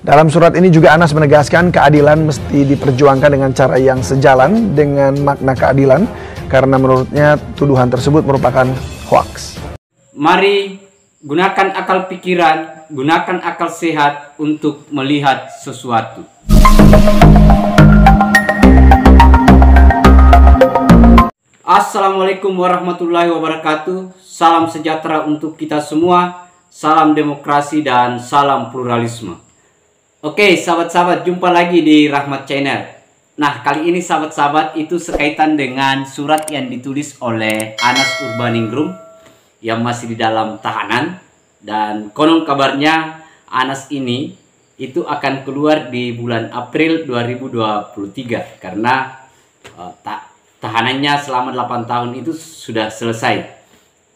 Dalam surat ini juga Anas menegaskan keadilan mesti diperjuangkan dengan cara yang sejalan dengan makna keadilan karena menurutnya tuduhan tersebut merupakan hoaks. Mari gunakan akal pikiran, gunakan akal sehat untuk melihat sesuatu. Assalamualaikum warahmatullahi wabarakatuh. Salam sejahtera untuk kita semua. Salam demokrasi dan salam pluralisme. Oke, sahabat-sahabat, jumpa lagi di Rahmat Channel. Nah, kali ini sahabat-sahabat itu sekaitan dengan surat yang ditulis oleh Anas Urbaningrum yang masih di dalam tahanan. Dan konon kabarnya Anas ini itu akan keluar di bulan April 2023 karena tahanannya selama 8 tahun itu sudah selesai.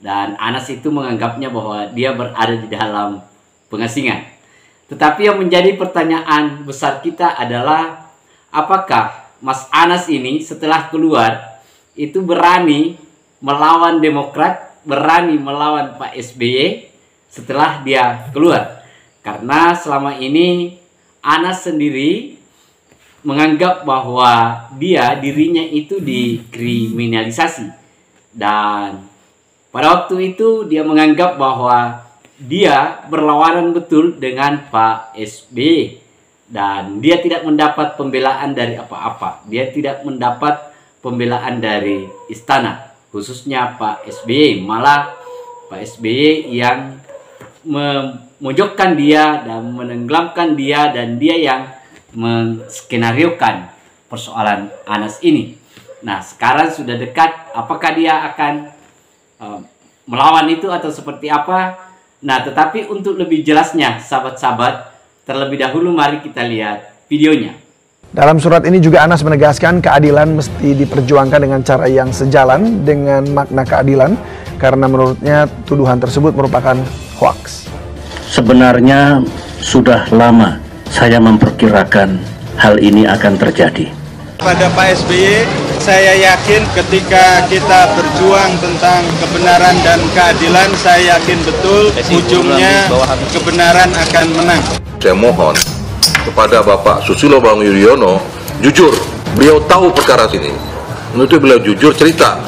Dan Anas itu menganggapnya bahwa dia berada di dalam pengasingan. Tetapi yang menjadi pertanyaan besar kita adalah apakah Mas Anas ini setelah keluar itu berani melawan Demokrat, berani melawan Pak SBY setelah dia keluar. Karena selama ini Anas sendiri menganggap bahwa dirinya itu dikriminalisasi. Dan pada waktu itu dia menganggap bahwa dia berlawanan betul dengan Pak SBY. Dan dia tidak mendapat pembelaan dari apa-apa. Dia tidak mendapat pembelaan dari istana, khususnya Pak SBY. Malah Pak SBY yang memojokkan dia dan menenggelamkan dia, dan dia yang menskenariokan persoalan Anas ini. Nah, sekarang sudah dekat, apakah dia akan melawan itu atau seperti apa? Nah, tetapi untuk lebih jelasnya, sahabat-sahabat, terlebih dahulu mari kita lihat videonya. Dalam surat ini juga Anas menegaskan keadilan mesti diperjuangkan dengan cara yang sejalan dengan makna keadilan karena menurutnya tuduhan tersebut merupakan hoaks. Sebenarnya sudah lama saya memperkirakan hal ini akan terjadi. Pada Pak SBY, saya yakin ketika kita berjuang tentang kebenaran dan keadilan, saya yakin betul ujungnya kebenaran akan menang. Saya mohon kepada Bapak Susilo Bambang Yudhoyono, jujur, beliau tahu perkara ini. Menurut beliau jujur cerita.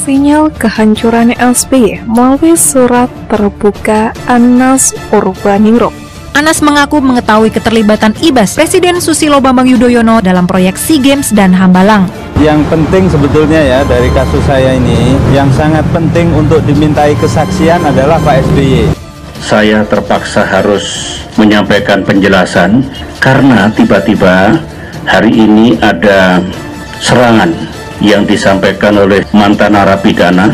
Sinyal kehancuran SBY melalui surat terbuka Anas Urbaningrum. Anas mengaku mengetahui keterlibatan IBAS Presiden Susilo Bambang Yudhoyono dalam proyek SEA Games dan Hambalang. Yang penting sebetulnya ya dari kasus saya ini, yang sangat penting untuk dimintai kesaksian adalah Pak SBY. Saya terpaksa harus menyampaikan penjelasan karena tiba-tiba hari ini ada serangan yang disampaikan oleh mantan narapidana.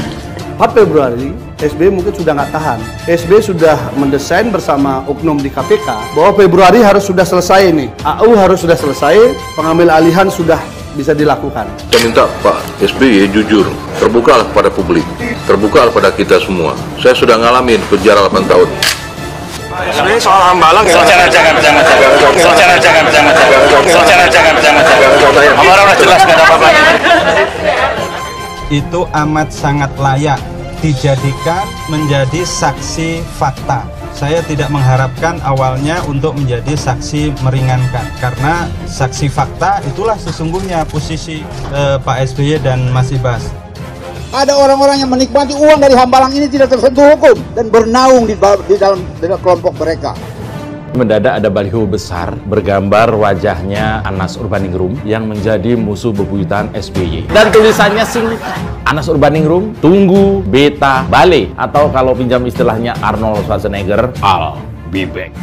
4 Februari, SBY mungkin sudah nggak tahan. SBY sudah mendesain bersama oknum di KPK bahwa Februari harus sudah selesai nih. AU harus sudah selesai, pengambil alihan sudah bisa dilakukan. Saya minta Pak SBY jujur, terbuka kepada publik, terbuka kepada kita semua. Saya sudah ngalamin penjara 8 tahun. SBY soal Hambalang ya? Itu amat sangat layak dijadikan menjadi saksi fakta. Saya tidak mengharapkan awalnya untuk menjadi saksi meringankan, karena saksi fakta itulah sesungguhnya posisi Pak SBY dan Mas Ibas. Ada orang-orang yang menikmati uang dari Hambalang ini tidak tersentuh hukum dan bernaung di dalam kelompok mereka. Mendadak ada baliho besar bergambar wajahnya Anas Urbaningrum yang menjadi musuh bebuyutan SBY. Dan tulisannya singkat, Anas Urbaningrum, tunggu beta bale. Atau kalau pinjam istilahnya Arnold Schwarzenegger, I'll be back.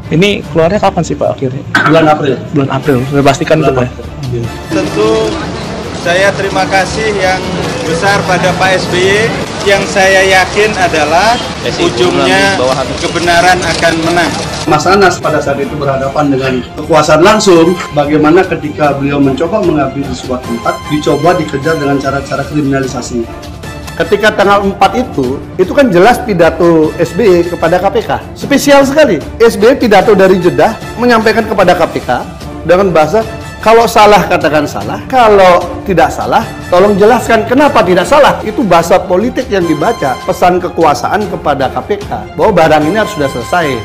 Ini keluarnya kapan sih Pak akhirnya? Bulan April. Bulan April, sudah pastikan itu Pak? Tentu saya terima kasih yang besar pada Pak SBY. Yang saya yakin adalah ujungnya kebenaran akan menang. Mas Anas pada saat itu berhadapan dengan kekuasaan langsung, bagaimana ketika beliau mencoba mengambil di sebuah tempat, dicoba dikejar dengan cara-cara kriminalisasi. Ketika tanggal 4 itu kan jelas pidato SBY kepada KPK. Spesial sekali. SBY pidato dari Jeddah menyampaikan kepada KPK dengan bahasa, kalau salah katakan salah, kalau tidak salah tolong jelaskan kenapa tidak salah. Itu bahasa politik yang dibaca, pesan kekuasaan kepada KPK bahwa barang ini harus sudah selesai.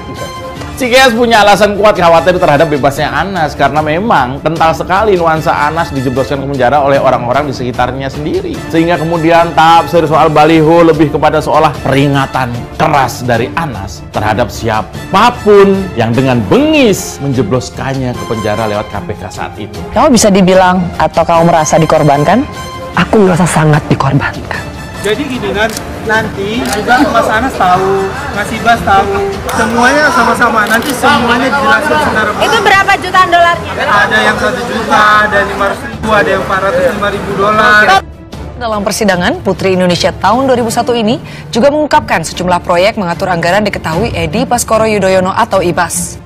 Cikeas punya alasan kuat khawatir terhadap bebasnya Anas karena memang kental sekali nuansa Anas dijebloskan ke penjara oleh orang-orang di sekitarnya sendiri. Sehingga kemudian tafsir soal baliho lebih kepada seolah peringatan keras dari Anas terhadap siapapun yang dengan bengis menjebloskannya ke penjara lewat KPK saat itu. Kamu bisa dibilang atau kamu merasa dikorbankan? Aku merasa sangat dikorbankan. Jadi gini kan, nanti juga Mas Anas tahu, Mas Ibas tahu, semuanya sama-sama, nanti semuanya dijelaskan secara benar. Itu berapa jutaan dolarnya? Ada yang 1 juta, ada 500.000, ada yang 405.000 dolar. Dalam persidangan, Putri Indonesia tahun 2001 ini juga mengungkapkan sejumlah proyek mengatur anggaran diketahui Edi Baskoro Yudhoyono atau Ibas.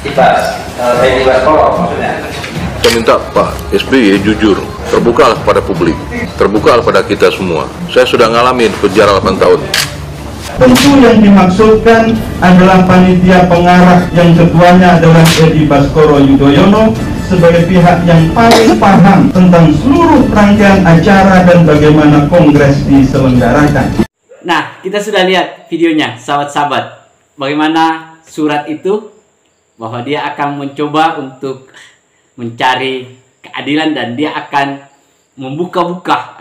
Edi Baskoro maksudnya. Saya minta Pak SBY jujur, terbukalah kepada publik, terbukalah pada kita semua. Saya sudah ngalamin penjara 8 tahun. Tentu yang dimaksudkan adalah panitia pengarah yang ketuanya adalah Edi Baskoro Yudhoyono sebagai pihak yang paling paham tentang seluruh rangkaian acara dan bagaimana kongres diselenggarakan. Nah, kita sudah lihat videonya, sahabat-sahabat. Bagaimana surat itu, bahwa dia akan mencoba untuk mencari keadilan dan dia akan membuka-buka.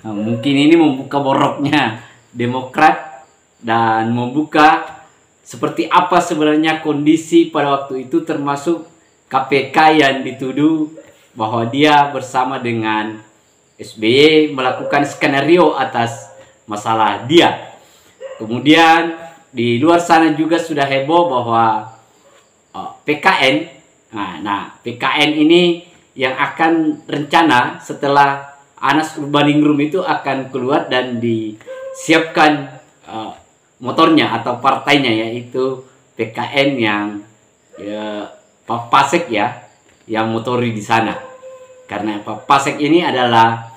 Mungkin ini membuka boroknya Demokrat dan membuka seperti apa sebenarnya kondisi pada waktu itu, termasuk KPK yang dituduh bahwa dia bersama dengan SBY melakukan skenario atas masalah dia. Kemudian di luar sana juga sudah heboh bahwa PKN, nah PKN ini yang akan rencana setelah Anas Urbaningrum itu akan keluar dan disiapkan motornya atau partainya, yaitu PKN yang Pak Pasek ya, yang motori di sana. Karena Pak Pasek ini adalah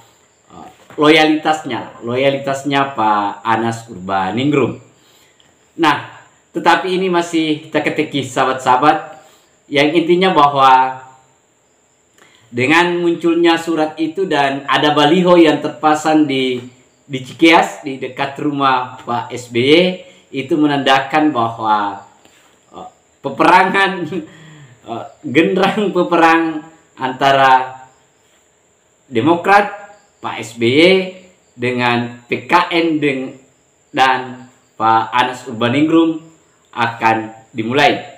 loyalitasnya Pak Anas Urbaningrum. Nah, tetapi ini masih teka-teki sahabat-sahabat, yang intinya bahwa dengan munculnya surat itu dan ada baliho yang terpasang di Cikeas di dekat rumah Pak SBY, itu menandakan bahwa peperangan genderang peperang antara Demokrat Pak SBY dengan PKN dan Pak Anas Urbaningrum akan dimulai.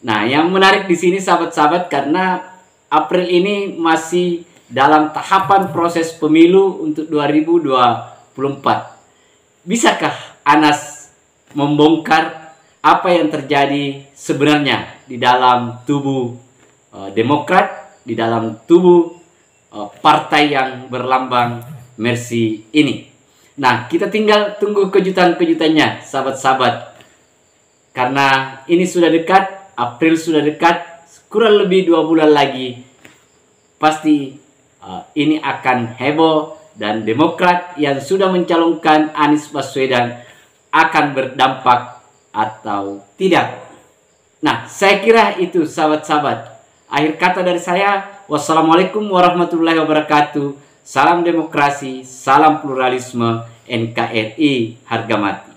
Nah, yang menarik di sini sahabat-sahabat, karena April ini masih dalam tahapan proses pemilu untuk 2024. Bisakah Anas membongkar apa yang terjadi sebenarnya di dalam tubuh Demokrat, di dalam tubuh partai yang berlambang Mercy ini? Nah, kita tinggal tunggu kejutan-kejutannya sahabat-sahabat. Karena ini sudah dekat, April sudah dekat, kurang lebih 2 bulan lagi pasti ini akan heboh dan Demokrat yang sudah mencalonkan Anies Baswedan akan berdampak atau tidak. Nah, saya kira itu sahabat-sahabat. Akhir kata dari saya, wassalamualaikum warahmatullahi wabarakatuh. Salam demokrasi, salam pluralisme, NKRI harga mati.